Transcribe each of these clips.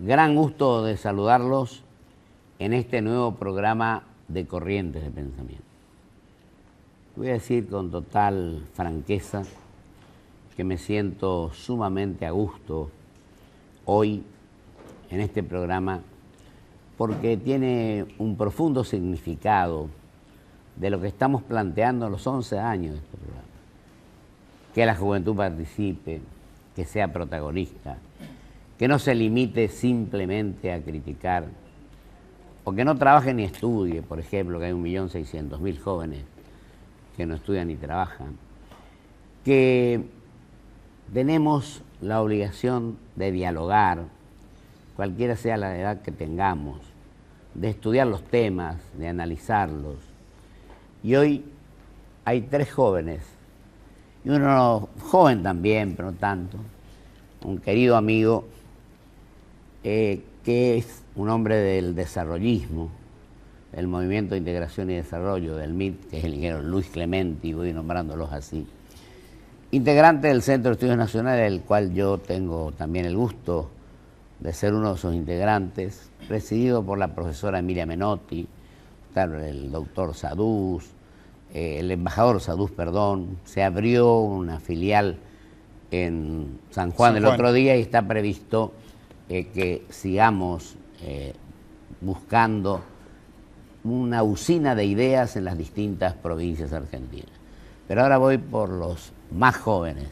gran gusto de saludarlos en este nuevo programa de Corrientes de Pensamiento. Voy a decir con total franqueza que me siento sumamente a gusto hoy en este programa porque tiene un profundo significado de lo que estamos planteando en los 11 años de este programa. Que la juventud participe, que sea protagonista, que no se limite simplemente a criticar, o que no trabaje ni estudie, por ejemplo, que hay 1.600.000 jóvenes que no estudian ni trabajan, que tenemos la obligación de dialogar, cualquiera sea la edad que tengamos, de estudiar los temas, de analizarlos. Y hoy hay 3 jóvenes, y uno joven también, pero no tanto, un querido amigo que es un hombre del desarrollismo, del Movimiento de Integración y Desarrollo, del MIT, que es el ingeniero Luis Clementi, voy nombrándolos así, integrante del Centro de Estudios Nacionales, del cual yo tengo también el gusto de ser uno de sus integrantes, presidido por la profesora Emilia Menotti, el doctor Sadús, el embajador Sadús, perdón. Se abrió una filial en San Juan el otro día y está previsto que sigamos buscando una usina de ideas en las distintas provincias argentinas. Pero ahora voy por los más jóvenes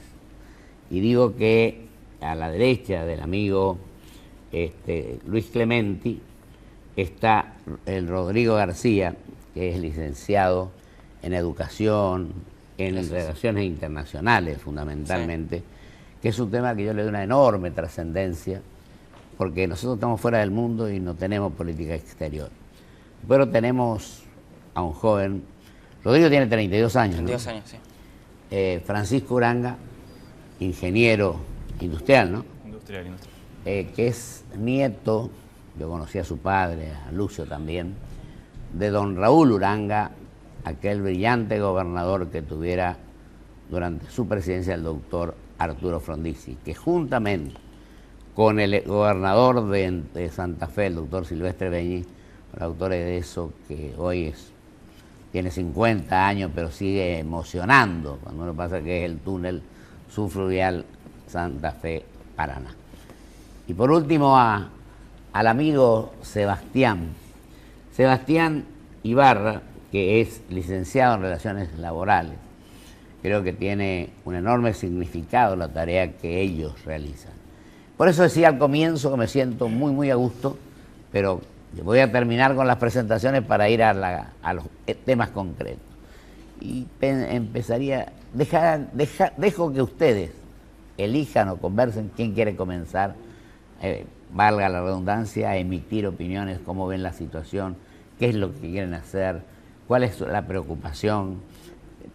y digo que a la derecha del amigo Luis Clementi está el Rodrigo García, que es licenciado en Educación, en Relaciones Internacionales fundamentalmente, que es un tema que yo le doy una enorme trascendencia, porque nosotros estamos fuera del mundo y no tenemos política exterior. Pero tenemos a un joven, Rodrigo tiene 32 años, 32 ¿no? años, sí. Francisco Uranga, ingeniero industrial, ¿no? Industrial. Que es nieto, yo conocí a su padre, a Lucio también, de don Raúl Uranga, aquel brillante gobernador que tuviera durante su presidencia el doctor Arturo Frondizi, que juntamente con el gobernador de Santa Fe, el doctor Silvestre Beñi, el autor de eso, que hoy tiene 50 años, pero sigue emocionando cuando uno pasa, que es el túnel subfluvial Santa Fe-Paraná. Y por último al amigo Sebastián Ibarra, que es licenciado en Relaciones Laborales. Creo que tiene un enorme significado la tarea que ellos realizan. Por eso decía al comienzo que me siento muy, muy a gusto, pero voy a terminar con las presentaciones para ir a los temas concretos. Y empezaría, dejo que ustedes elijan o conversen quién quiere comenzar, valga la redundancia, a emitir opiniones, cómo ven la situación, qué es lo que quieren hacer, cuál es la preocupación,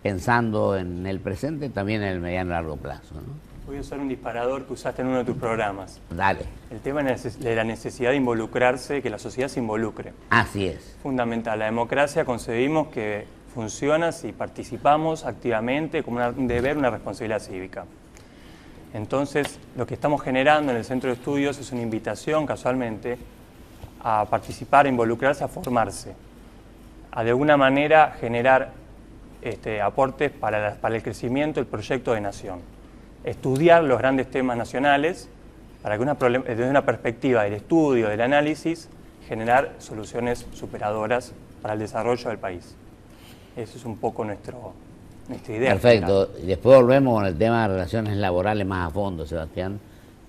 pensando en el presente, también en el mediano y largo plazo, ¿no? Voy a usar un disparador que usaste en uno de tus programas. Dale. El tema de la necesidad de involucrarse, que la sociedad se involucre. Así es. Fundamental. La democracia concebimos que funciona si participamos activamente como un deber, una responsabilidad cívica. Entonces, lo que estamos generando en el Centro de Estudios es una invitación, casualmente, a participar, a involucrarse, a formarse, a de alguna manera generar aportes para el crecimiento del proyecto de nación. Estudiar los grandes temas nacionales para que desde una perspectiva del estudio, del análisis, generar soluciones superadoras para el desarrollo del país. Eso es un poco nuestra idea. Perfecto. Y después volvemos con el tema de relaciones laborales más a fondo, Sebastián,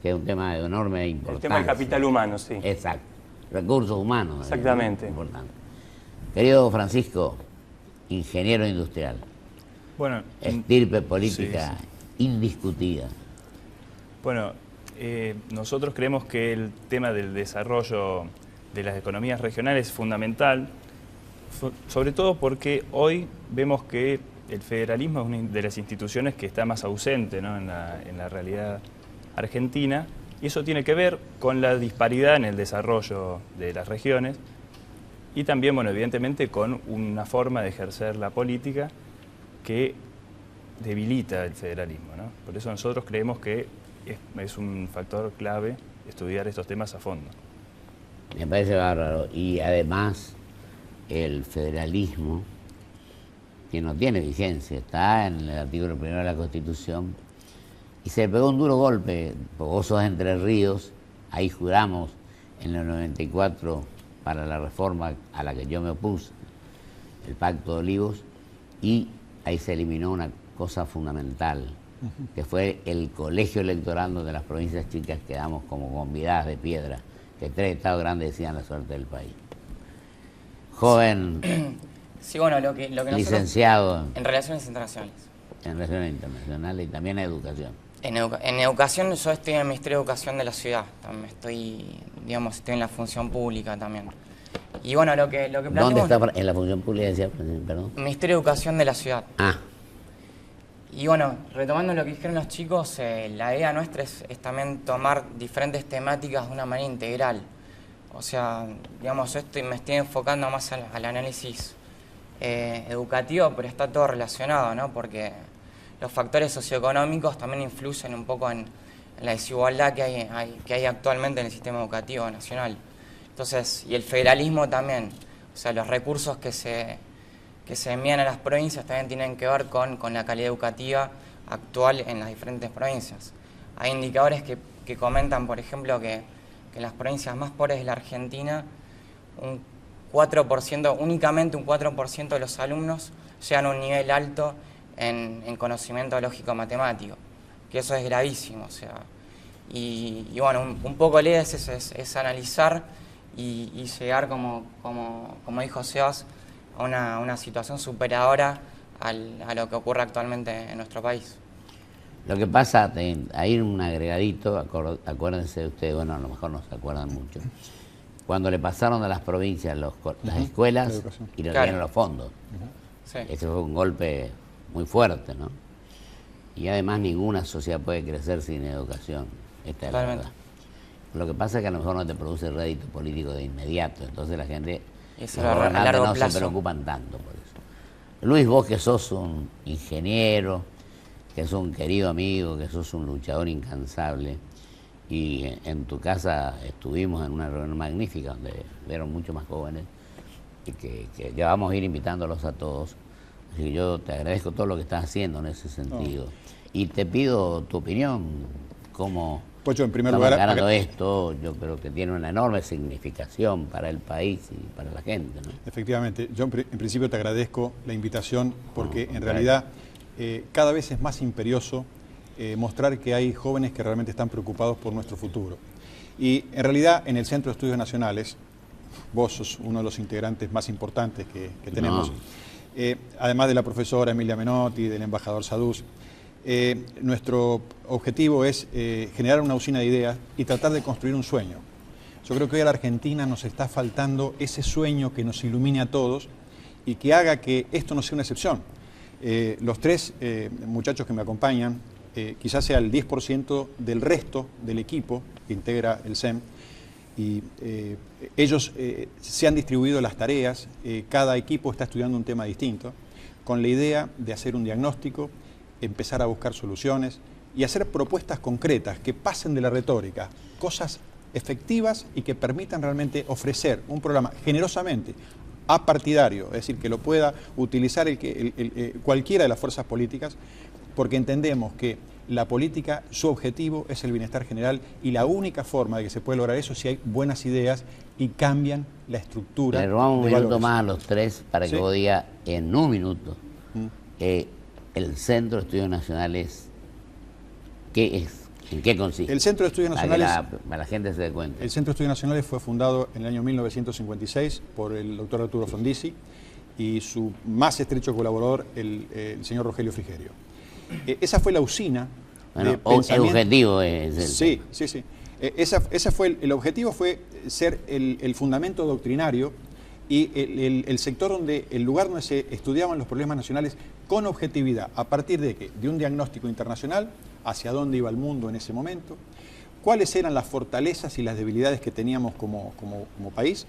que es un tema de enorme importancia. El tema del capital humano, sí. Exacto. Recursos humanos. Exactamente. Importante. Querido Francisco, ingeniero industrial. Bueno, estirpe política indiscutida. Bueno, nosotros creemos que el tema del desarrollo de las economías regionales es fundamental, sobre todo porque hoy vemos que el federalismo es una de las instituciones que está más ausente, ¿no?, en la realidad argentina, y eso tiene que ver con la disparidad en el desarrollo de las regiones y también, bueno, evidentemente con una forma de ejercer la política que debilita el federalismo, ¿no? Por eso nosotros creemos que es un factor clave estudiar estos temas a fondo. Me parece bárbaro. Y además el federalismo, que no tiene vigencia, está en el artículo 1 de la Constitución, y se pegó un duro golpe, porque vos sos Entre Ríos, ahí juramos en el 94 para la reforma a la que yo me opuse, el Pacto de Olivos, y ahí se eliminó una cosa fundamental, que fue el colegio electoral donde las provincias chicas quedamos como convidadas de piedra, que 3 estados grandes decían la suerte del país. Joven, sí, bueno, lo que licenciado en Relaciones Internacionales. en Relaciones Internacionales y también en Educación. En educación, yo estoy en el Ministerio de Educación de la ciudad, también estoy en la función pública también. Y bueno, lo que planteamos... ¿Dónde está en la función pública? Decía, perdón. Ministerio de Educación de la ciudad. Ah. Y bueno, retomando lo que dijeron los chicos, la idea nuestra es también tomar diferentes temáticas de una manera integral. O sea, digamos, me estoy enfocando más al análisis educativo, pero está todo relacionado, ¿no? Porque los factores socioeconómicos también influyen un poco en la desigualdad que hay actualmente en el sistema educativo nacional. Entonces, y el federalismo también, o sea, los recursos que se envían a las provincias también tienen que ver con la calidad educativa actual en las diferentes provincias. Hay indicadores que comentan, por ejemplo, que en las provincias más pobres de la Argentina, únicamente un 4% de los alumnos llegan a un nivel alto en conocimiento lógico-matemático, que eso es gravísimo. O sea, y bueno, un poco la idea es analizar y llegar, como dijo Sebas, a una situación superadora a lo que ocurre actualmente en nuestro país. Lo que pasa, hay un agregadito, acuérdense ustedes, bueno, a lo mejor no se acuerdan mucho, cuando le pasaron a las provincias las escuelas y le dieron los fondos. Sí. Ese fue un golpe muy fuerte, ¿no? Y además ninguna sociedad puede crecer sin educación, esta es la verdad. Lo que pasa es que a lo mejor no te produce rédito político de inmediato, entonces la gente, los gobernantes no se preocupan tanto por eso. Luis, vos que sos un ingeniero, que sos un querido amigo, que sos un luchador incansable, y en tu casa estuvimos en una reunión magnífica donde vieron mucho más jóvenes, y que ya vamos a ir invitándolos a todos. Así que yo te agradezco todo lo que estás haciendo en ese sentido. Y te pido tu opinión, cómo Pocho, en primer estamos lugar, ganando esto. Yo creo que tiene una enorme significación para el país y para la gente, ¿no? Efectivamente, yo en principio te agradezco la invitación porque en realidad cada vez es más imperioso mostrar que hay jóvenes que realmente están preocupados por nuestro futuro. Y en realidad en el Centro de Estudios Nacionales, vos sos uno de los integrantes más importantes que tenemos, además de la profesora Emilia Menotti, del embajador Saduz. Nuestro objetivo es generar una usina de ideas y tratar de construir un sueño. Yo creo que hoy a la Argentina nos está faltando ese sueño que nos ilumine a todos y que haga que esto no sea una excepción. Los 3 muchachos que me acompañan, quizás sea el 10% del resto del equipo que integra el CEM, y ellos se han distribuido las tareas, cada equipo está estudiando un tema distinto, con la idea de hacer un diagnóstico, empezar a buscar soluciones y hacer propuestas concretas que pasen de la retórica, cosas efectivas y que permitan realmente ofrecer un programa generosamente apartidario, es decir, que lo pueda utilizar cualquiera de las fuerzas políticas, porque entendemos que la política, su objetivo es el bienestar general y la única forma de que se puede lograr eso es si hay buenas ideas y cambian la estructura. Le robamos un minuto valores. más a los 3 para que vos digas en un minuto. El Centro de Estudios Nacionales, ¿qué es? ¿En qué consiste? El Centro de Estudios Nacionales, para que la gente se dé cuenta. el Centro de Estudios Nacionales fue fundado en el año 1956 por el doctor Arturo Frondizi y su más estrecho colaborador, el señor Rogelio Frigerio. Esa fue la usina. Bueno, de pensamiento. el objetivo es el... Sí. Ese fue el objetivo, fue ser el fundamento doctrinario y el sector el lugar donde se estudiaban los problemas nacionales con objetividad, a partir de un diagnóstico internacional, hacia dónde iba el mundo en ese momento, cuáles eran las fortalezas y las debilidades que teníamos como país,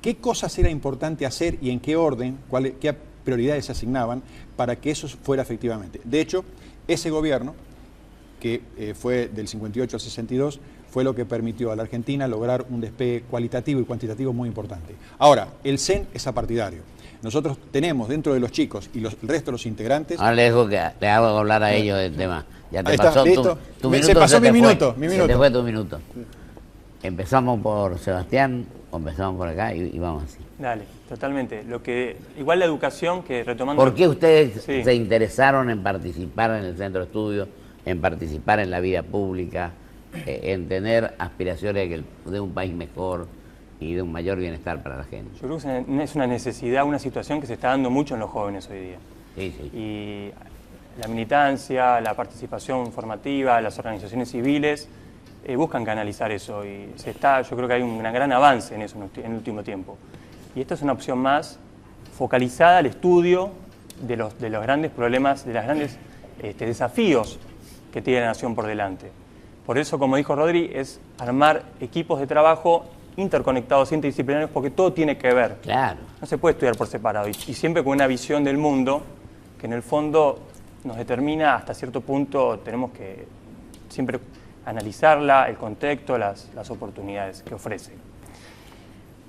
qué cosas era importante hacer y en qué orden, qué prioridades se asignaban para que eso fuera efectivamente. De hecho, ese gobierno, que fue del 58 al 62, fue lo que permitió a la Argentina lograr un despegue cualitativo y cuantitativo muy importante. Ahora, el CEN es apartidario. Nosotros tenemos dentro de los chicos y el resto de los integrantes... Ahora le dejo que le hago hablar a ellos del tema. Ya te Ahí pasó está, ¿listo? tu minuto. Se pasó mi te minuto, fue. mi Se minuto. te fue tu minuto. Empezamos por Sebastián, o empezamos por acá y vamos así. Dale, totalmente. Igual la educación, que retomando... ¿Por qué ustedes Sí. se interesaron en participar en el centro de estudio, en participar en la vida pública, en tener aspiraciones de un país mejor y de un mayor bienestar para la gente? Yo creo que es una necesidad, una situación que se está dando mucho en los jóvenes hoy día. Sí, sí. Y la militancia, la participación formativa, las organizaciones civiles buscan canalizar eso y yo creo que hay un gran avance en eso en el último tiempo. Y esta es una opción más focalizada al estudio de los grandes problemas, de los grandes desafíos que tiene la nación por delante. Por eso, como dijo Rodri, es armar equipos de trabajo interconectados, interdisciplinarios, porque todo tiene que ver. Claro. No se puede estudiar por separado y siempre con una visión del mundo que en el fondo nos determina hasta cierto punto, tenemos que siempre analizarla, el contexto, las oportunidades que ofrece.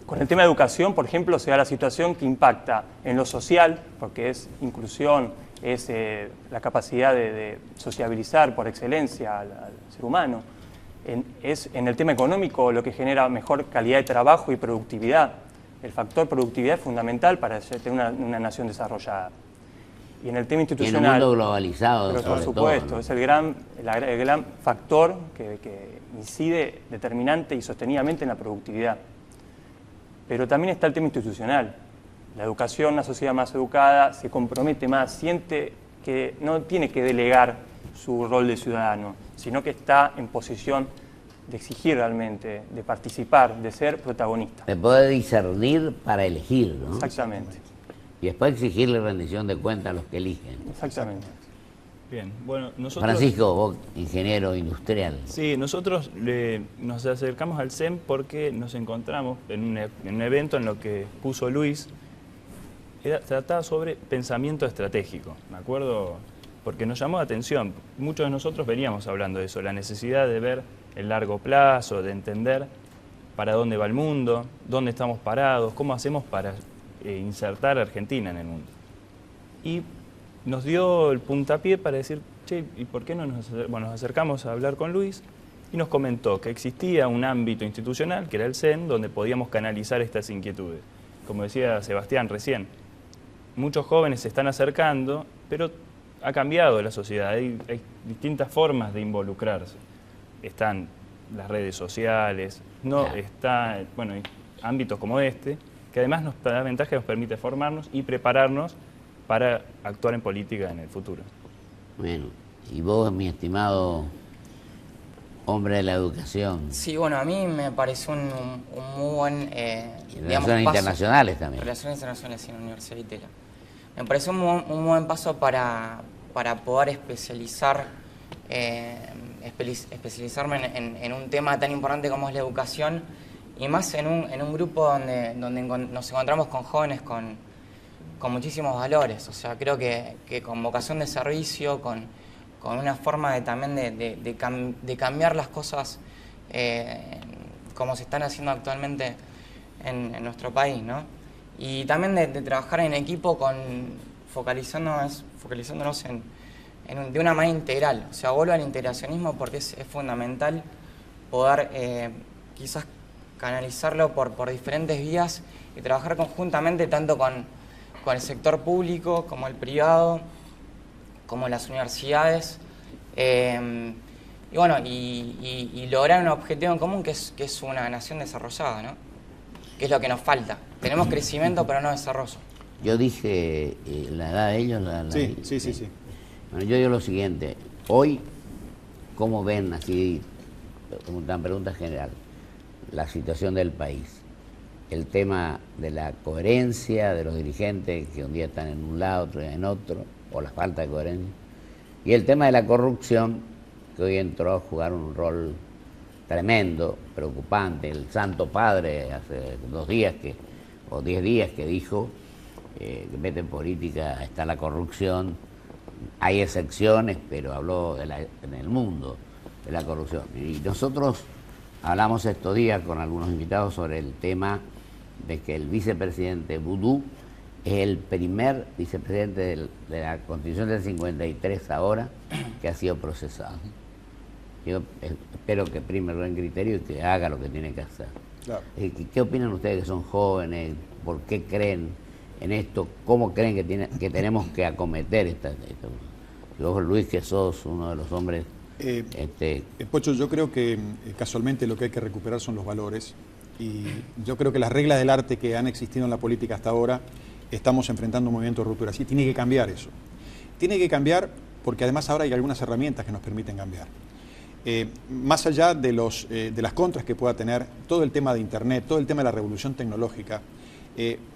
Con el tema de educación, por ejemplo, se da la situación que impacta en lo social, porque es inclusión, es la capacidad de sociabilizar por excelencia al ser humano. Es en el tema económico lo que genera mejor calidad de trabajo y productividad. El factor productividad es fundamental para tener una nación desarrollada. Y en el tema Y en institucional... un mundo globalizado, pero sobre por supuesto, todo, ¿no? es el gran factor que incide determinante y sostenidamente en la productividad. Pero también está el tema institucional. La educación, una sociedad más educada, se compromete más, siente que no tiene que delegar su rol de ciudadano, sino que está en posición de exigir realmente, de participar, de ser protagonista. De poder discernir para elegir, ¿no? Exactamente, Y después exigirle rendición de cuentas a los que eligen. exactamente. Bien, bueno, nosotros... Francisco, vos, ingeniero industrial. Sí, nosotros nos acercamos al CEN porque nos encontramos en un evento en lo que puso Luis. Trataba sobre pensamiento estratégico, ¿me acuerdo? Porque nos llamó la atención. Muchos de nosotros veníamos hablando de eso, la necesidad de ver el largo plazo, de entender para dónde va el mundo, dónde estamos parados, cómo hacemos para insertar a Argentina en el mundo. Y nos dio el puntapié para decir, che, ¿y por qué no nos acercamos a hablar con Luis? Y nos comentó que existía un ámbito institucional, que era el CEN, donde podíamos canalizar estas inquietudes. Como decía Sebastián recién, muchos jóvenes se están acercando, pero ha cambiado la sociedad, hay distintas formas de involucrarse. Están las redes sociales, está, bueno, ámbitos como este, que además nos da ventaja, nos permite formarnos y prepararnos para actuar en política en el futuro. Bueno, y vos, mi estimado hombre de la educación. Sí, bueno, a mí me pareció un muy buen... Y relaciones internacionales también. Relaciones internacionales en la Universidad de Itela. Me pareció un buen paso para poder especializarme en un tema tan importante como es la educación, y más en un grupo donde nos encontramos con jóvenes con muchísimos valores. O sea, creo que con vocación de servicio, con una forma de cambiar las cosas como se están haciendo actualmente en nuestro país, ¿no? Y también de trabajar en equipo focalizándonos de una manera integral. O sea, vuelvo al integracionismo porque es fundamental poder quizás canalizarlo por diferentes vías y trabajar conjuntamente tanto con el sector público como el privado, como las universidades, y bueno, y lograr un objetivo en común que es una nación desarrollada, ¿no? Que es lo que nos falta. Tenemos crecimiento pero no desarrollo. Yo dije la edad de ellos. Sí. Bueno, yo digo lo siguiente. Hoy, ¿cómo ven, así, como una pregunta general, la situación del país? El tema de la coherencia de los dirigentes, que un día están en un lado, otro día en otro, o la falta de coherencia. Y el tema de la corrupción, que hoy entró a jugar un rol tremendo, preocupante. El Santo Padre hace 2 días o 10 días que dijo que mete en política está la corrupción. Hay excepciones, pero habló en el mundo de la corrupción. Y nosotros hablamos estos días con algunos invitados sobre el tema de que el vicepresidente Vudú es el primer vicepresidente de la Constitución del 53 ahora que ha sido procesado. Yo espero que prime el buen criterio y que haga lo que tiene que hacer. Claro. ¿Qué opinan ustedes que son jóvenes? ¿Por qué creen en esto? ¿Cómo creen que tenemos que acometer esto? Vos, Luis, que sos uno de los hombres... Pocho, yo creo que casualmente lo que hay que recuperar son los valores, y yo creo que las reglas del arte que han existido en la política hasta ahora, estamos enfrentando un movimiento de ruptura. Sí, tiene que cambiar eso. Tiene que cambiar porque además ahora hay algunas herramientas que nos permiten cambiar. Más allá de las contras que pueda tener, todo el tema de Internet, todo el tema de la revolución tecnológica,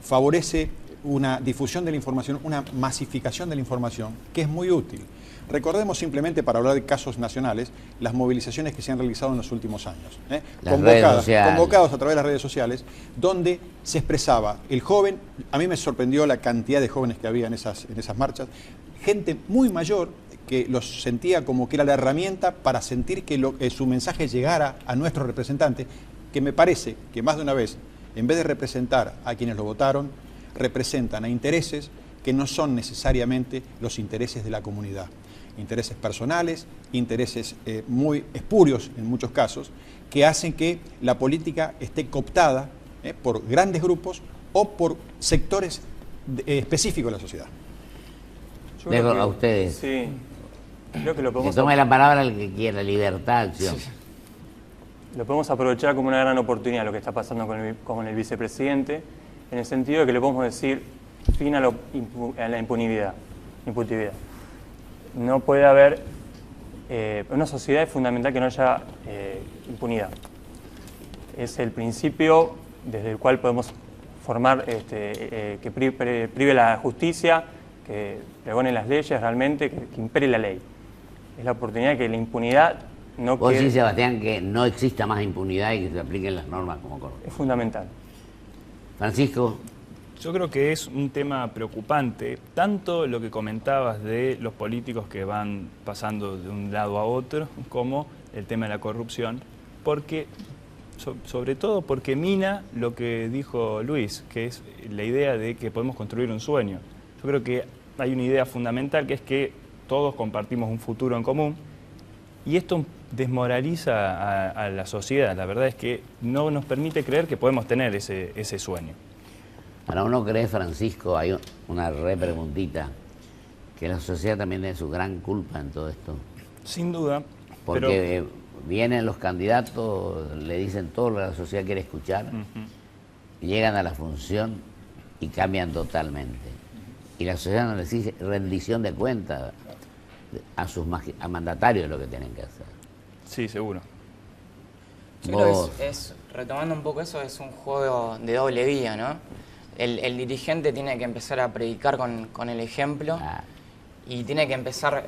favorece una difusión de la información, una masificación de la información, que es muy útil. Recordemos simplemente, para hablar de casos nacionales, las movilizaciones que se han realizado en los últimos años, convocados a través de las redes sociales, donde se expresaba el joven. A mí me sorprendió la cantidad de jóvenes que había en esas marchas, gente muy mayor que los sentía como que era la herramienta para sentir que su mensaje llegara a nuestros representantes, que me parece que más de una vez, en vez de representar a quienes lo votaron, representan a intereses que no son necesariamente los intereses de la comunidad. Intereses personales, intereses muy espurios en muchos casos, que hacen que la política esté cooptada por grandes grupos o por sectores específicos de la sociedad. Dejo a ustedes. Sí, creo que lo podemos... Que tome la palabra el que quiera, libertad, acción. Sí. Lo podemos aprovechar como una gran oportunidad lo que está pasando con el vicepresidente, en el sentido de que le podemos decir fin a la imputividad. No puede haber, en una sociedad es fundamental que no haya impunidad. Es el principio desde el cual podemos formar, que prive la justicia, que pregone las leyes realmente, que impere la ley. Es la oportunidad de que la impunidad no Vos quede... decís, Sebastián, que no exista más impunidad y que se apliquen las normas como corresponde. Es fundamental. Francisco. Yo creo que es un tema preocupante, tanto lo que comentabas de los políticos que van pasando de un lado a otro, como el tema de la corrupción, porque, sobre todo porque mina lo que dijo Luis, que es la idea de que podemos construir un sueño. Yo creo que hay una idea fundamental, que es que todos compartimos un futuro en común, y esto desmoraliza a la sociedad. La verdad es que no nos permite creer que podemos tener ese sueño. Para uno cree, Francisco, hay una preguntita, que la sociedad también tiene su gran culpa en todo esto. Sin duda. Porque vienen los candidatos, le dicen todo lo que la sociedad quiere escuchar, llegan a la función y cambian totalmente. Y la sociedad no les dice rendición de cuentas a mandatarios de lo que tienen que hacer. Sí, seguro. Yo creo que retomando un poco eso, es un juego de doble vía, ¿no? El dirigente tiene que empezar a predicar con el ejemplo y tiene que empezar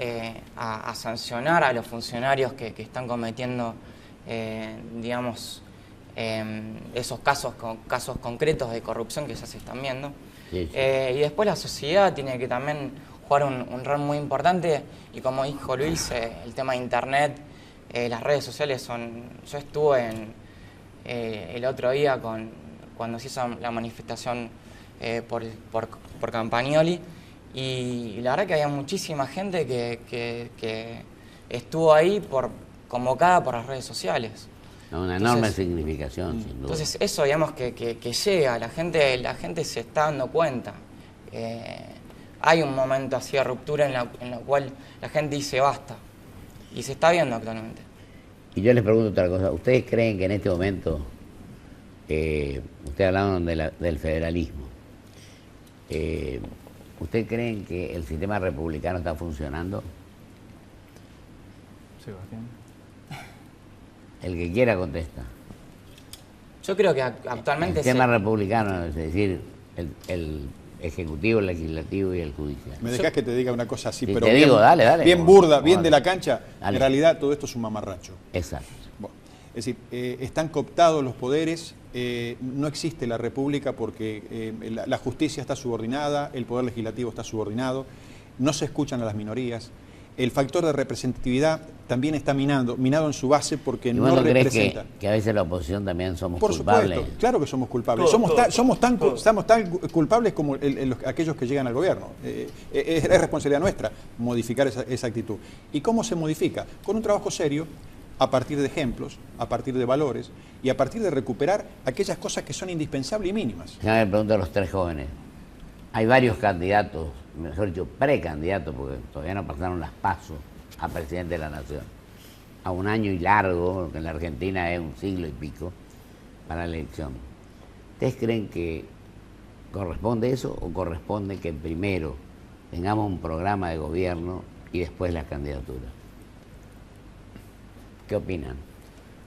a sancionar a los funcionarios que están cometiendo, digamos, esos casos concretos de corrupción que ya se están viendo. Sí. Y después la sociedad tiene que también jugar un rol muy importante, y como dijo Luis, el tema de Internet, las redes sociales son... Yo estuve el otro día cuando se hizo la manifestación por Campagnoli, y la verdad que había muchísima gente que estuvo ahí convocada por las redes sociales. Una enorme significación, sin duda. Entonces eso, digamos, que llega, la gente se está dando cuenta. Hay un momento así de ruptura en la cual la gente dice basta, y se está viendo actualmente. Y yo les pregunto otra cosa, ¿ustedes creen que en este momento, ustedes hablaron del federalismo, ¿ustedes creen que el sistema republicano está funcionando? Sebastián. El que quiera contesta. Yo creo que actualmente... El sistema republicano, es decir, el ejecutivo, el legislativo y el judicial. ¿Me dejás que te diga una cosa así, Sí, pero te bien, digo, dale. bien burda, bien de la cancha? Dale. En realidad todo esto es un mamarracho. Exacto. Bueno, es decir, están cooptados los poderes, no existe la república porque la justicia está subordinada, el poder legislativo está subordinado, no se escuchan a las minorías. el factor de representatividad también está minado en su base porque ¿Y no vos no crees representa. que a veces la oposición también somos Por culpables? supuesto, claro que somos culpables. Todos, Estamos tan culpables como aquellos que llegan al gobierno. Es responsabilidad nuestra modificar esa actitud. ¿Y cómo se modifica? Con un trabajo serio, a partir de ejemplos, a partir de valores y a partir de recuperar aquellas cosas que son indispensables y mínimas. Ya me pregunto a los tres jóvenes. Hay varios candidatos, mejor dicho, precandidatos, porque todavía no pasaron las pasos a presidente de la Nación. A un año y largo, que en la Argentina es un siglo y pico, para la elección. ¿Ustedes creen que corresponde eso o corresponde que primero tengamos un programa de gobierno y después las candidaturas? ¿Qué opinan?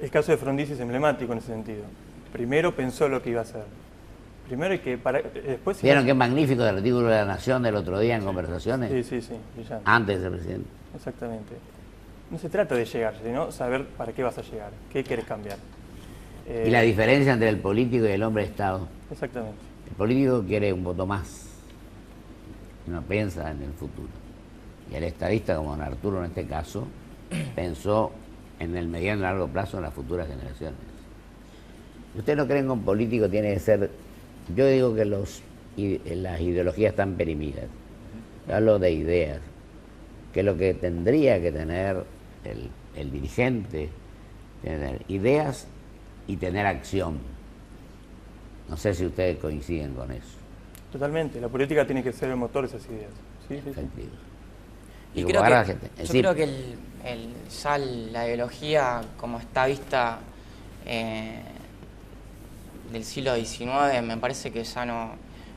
El caso de Frondizi es emblemático en ese sentido. Primero pensó lo que iba a hacer. Primero hay que después... ¿Vieron qué magnífico el artículo de La Nación del otro día en Conversaciones? Sí, brillante. Antes de ser presidente. Exactamente. No se trata de llegar, sino saber para qué vas a llegar, qué quieres cambiar. Y la diferencia entre el político y el hombre de Estado. Exactamente. El político quiere un voto más, no piensa en el futuro. Y el estadista, como don Arturo en este caso, pensó en el mediano y largo plazo en las futuras generaciones. ¿Usted no creen que un político tiene que ser? Yo digo que las ideologías están perimidas. Yo hablo de ideas, que lo que tendría que tener el dirigente, tener ideas y tener acción. No sé si ustedes coinciden con eso. Totalmente. La política tiene que ser el motor de esas ideas. Sí. Efectivo. Y como creo ahora que, la gente- yo sí, creo que ya la ideología como está vista del siglo XIX me parece que ya no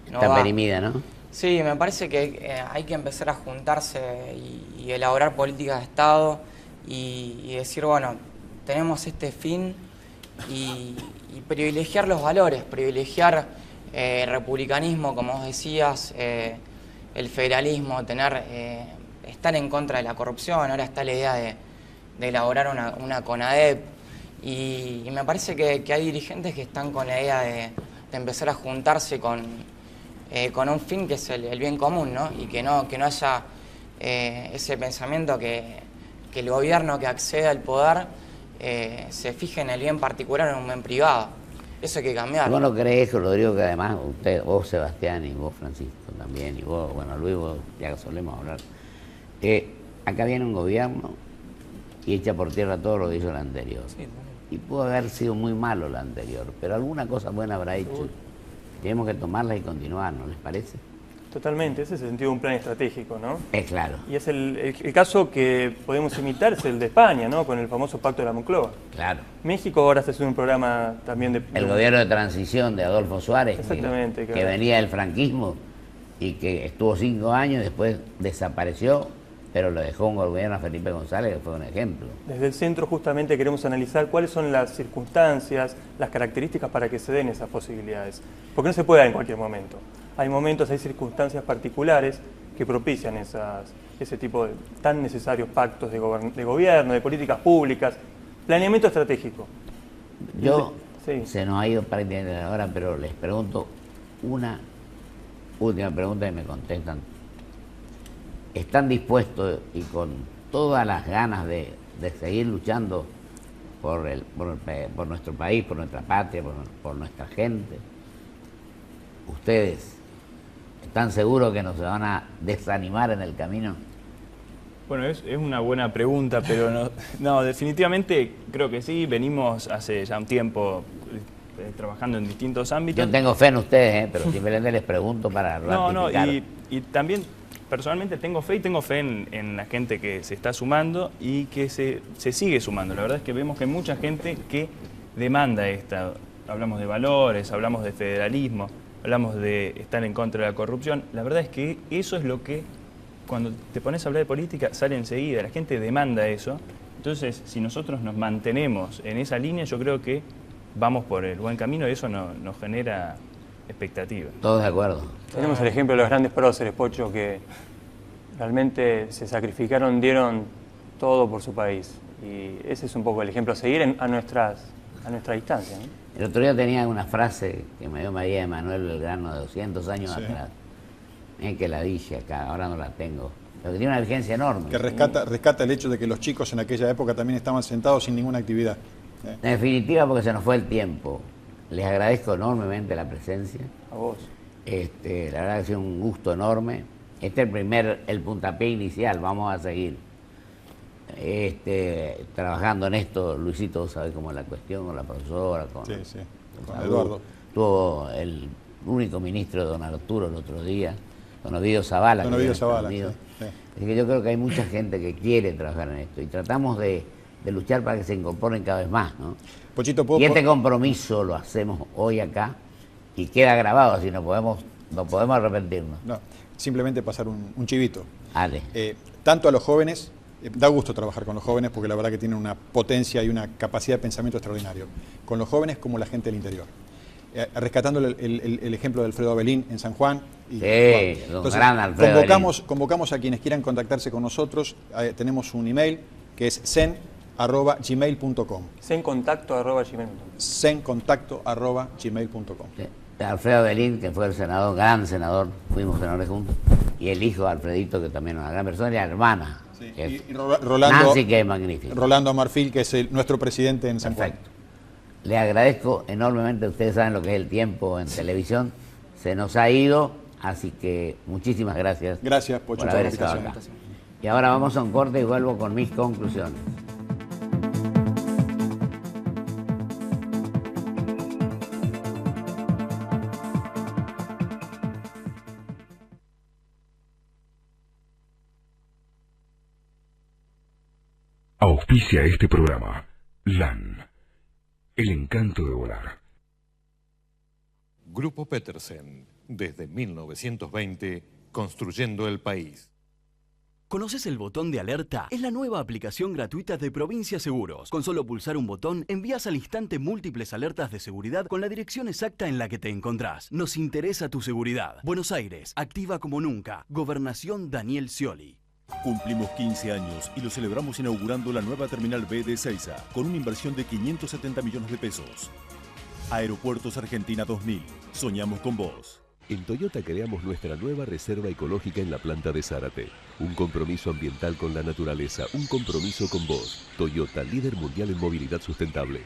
está va. perimida, ¿no? Sí, me parece que hay que empezar a juntarse y elaborar políticas de Estado y decir, bueno, tenemos este fin y privilegiar los valores, privilegiar el republicanismo, como vos decías, el federalismo, estar en contra de la corrupción. Ahora está la idea de elaborar una CONADEP y me parece que hay dirigentes que están con la idea de empezar a juntarse con un fin que es el bien común, ¿no? Y que no haya ese pensamiento que el gobierno que acceda al poder se fije en el bien particular o en un bien privado. Eso hay que cambiar. ¿Vos no crees, Rodrigo, que además vos Sebastián y vos Francisco también, y vos, bueno, Luis, vos ya solemos hablar, acá viene un gobierno y echa por tierra todo lo que hizo el anterior? Sí, Y pudo haber sido muy malo el anterior, pero alguna cosa buena habrá hecho. Tenemos que tomarla y continuar, ¿no les parece? Totalmente. Ese es el sentido de un plan estratégico, ¿no? Es claro, Y es el caso que podemos imitar es el de España, ¿no? Con el famoso Pacto de la Moncloa. claro. México ahora está haciendo un programa también de... El gobierno de transición de Adolfo Suárez, Exactamente, que claro. venía del franquismo y que estuvo 5 años, después desapareció, pero lo dejó un gobierno a Felipe González, que fue un ejemplo. Desde el centro justamente queremos analizar cuáles son las circunstancias, las características para que se den esas posibilidades. Porque no se puede dar en cualquier momento. Hay momentos, hay circunstancias particulares que propician ese tipo de tan necesarios pactos de gobierno, de políticas públicas, planeamiento estratégico. Yo, Sí. se nos ha ido prácticamente la hora, pero les pregunto una última pregunta y me contestan. ¿Están dispuestos y con todas las ganas de seguir luchando por nuestro país, por nuestra patria, por nuestra gente? ¿Ustedes están seguros que no se van a desanimar en el camino? Bueno, es una buena pregunta, pero no, definitivamente creo que sí. Venimos hace ya un tiempo trabajando en distintos ámbitos. Yo tengo fe en ustedes, pero simplemente les pregunto para ratificar. Y también personalmente tengo fe en la gente que se está sumando y que se sigue sumando. La verdad es que vemos que hay mucha gente que demanda esta. Hablamos de valores, hablamos de federalismo, hablamos de estar en contra de la corrupción. La verdad es que eso es lo que, cuando te pones a hablar de política, sale enseguida. La gente demanda eso. Entonces, si nosotros nos mantenemos en esa línea, yo creo que vamos por el buen camino y eso nos genera expectativa. ¿Todos de acuerdo? Tenemos el ejemplo de los grandes próceres, Pocho, que realmente se sacrificaron, dieron todo por su país. Y ese es un poco el ejemplo a seguir a nuestra distancia, ¿no? El otro día tenía una frase que me dio María de Manuel Belgrano de 200 años Sí. atrás. Miren que la dije acá, ahora no la tengo. pero que tiene una vigencia enorme. Que rescata el hecho de que los chicos en aquella época también estaban sentados sin ninguna actividad. En definitiva, porque se nos fue el tiempo. Les agradezco enormemente la presencia. A vos. La verdad que ha sido un gusto enorme. Este es el puntapié inicial, vamos a seguir trabajando en esto. Luisito sabe cómo es la cuestión, con la profesora, con Eduardo. Tuvo el único ministro de don Arturo el otro día, don Ovidio Zavala. Don Ovidio Zavala, sí. Así que yo creo que hay mucha gente que quiere trabajar en esto y tratamos de luchar para que se incorporen cada vez más, ¿no? Pochito, y este compromiso lo hacemos hoy acá y queda grabado, así no podemos arrepentirnos. No, simplemente pasar un chivito. Ale. Tanto a los jóvenes, da gusto trabajar con los jóvenes porque la verdad que tienen una potencia y una capacidad de pensamiento extraordinario. Con los jóvenes como la gente del interior. Rescatando el ejemplo de Alfredo Abelín en San Juan. Sí, entonces, gran Alfredo convocamos a quienes quieran contactarse con nosotros. Tenemos un email que es zen@gmail.com. Zencontacto@gmail.com. Zencontacto@gmail.com. Sí. Alfredo Abelín, que fue el senador, gran senador, fuimos senadores juntos, y el hijo de Alfredito, que también es una gran persona, y la hermana, Sí, que y es Rolando, Nancy, que es magnífica. Rolando Amarfil, que es nuestro presidente en San Juan. Perfecto. Les agradezco enormemente, ustedes saben lo que es el tiempo en televisión, se nos ha ido, así que muchísimas gracias. Gracias, Pocho, por por la haber estado invitación. acá. Y ahora vamos a un corte y vuelvo con mis conclusiones. Auspicia este programa LAN, el encanto de volar. Grupo Petersen, desde 1920, construyendo el país. ¿Conoces el botón de alerta? Es la nueva aplicación gratuita de Provincia Seguros. Con solo pulsar un botón, envías al instante múltiples alertas de seguridad con la dirección exacta en la que te encontrás. Nos interesa tu seguridad. Buenos Aires, activa como nunca. Gobernación Daniel Scioli. Cumplimos 15 años y lo celebramos inaugurando la nueva Terminal B de Ezeiza, con una inversión de 570 millones de pesos. Aeropuertos Argentina 2000. Soñamos con vos. En Toyota creamos nuestra nueva reserva ecológica en la planta de Zárate. Un compromiso ambiental con la naturaleza, un compromiso con vos. Toyota, líder mundial en movilidad sustentable.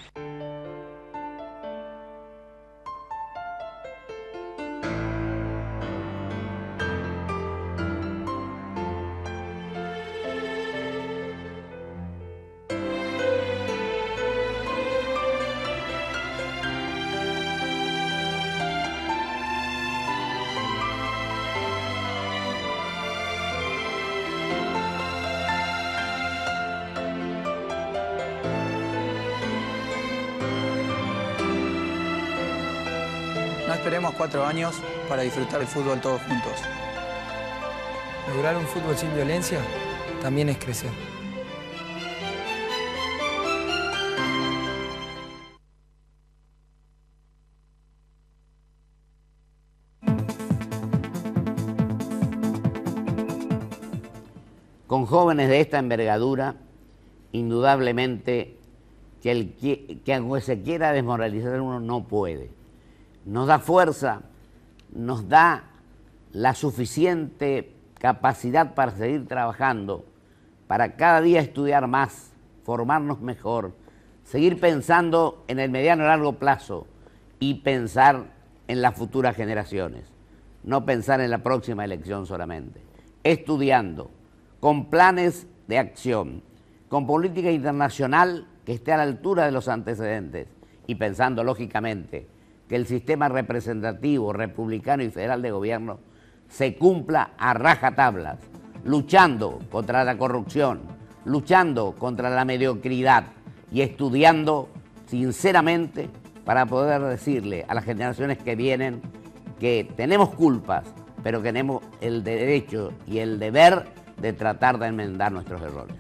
No esperemos 4 años para disfrutar el fútbol todos juntos. Lograr un fútbol sin violencia también es crecer. Con jóvenes de esta envergadura, indudablemente que aunque se quiera desmoralizar uno no puede. Nos da fuerza, nos da la suficiente capacidad para seguir trabajando, para cada día estudiar más, formarnos mejor, seguir pensando en el mediano y largo plazo y pensar en las futuras generaciones, no pensar en la próxima elección solamente, estudiando, con planes de acción, con política internacional que esté a la altura de los antecedentes y pensando lógicamente que el sistema representativo, republicano y federal de gobierno se cumpla a rajatablas, luchando contra la corrupción, luchando contra la mediocridad y estudiando sinceramente para poder decirle a las generaciones que vienen que tenemos culpas, pero que tenemos el derecho y el deber de tratar de enmendar nuestros errores.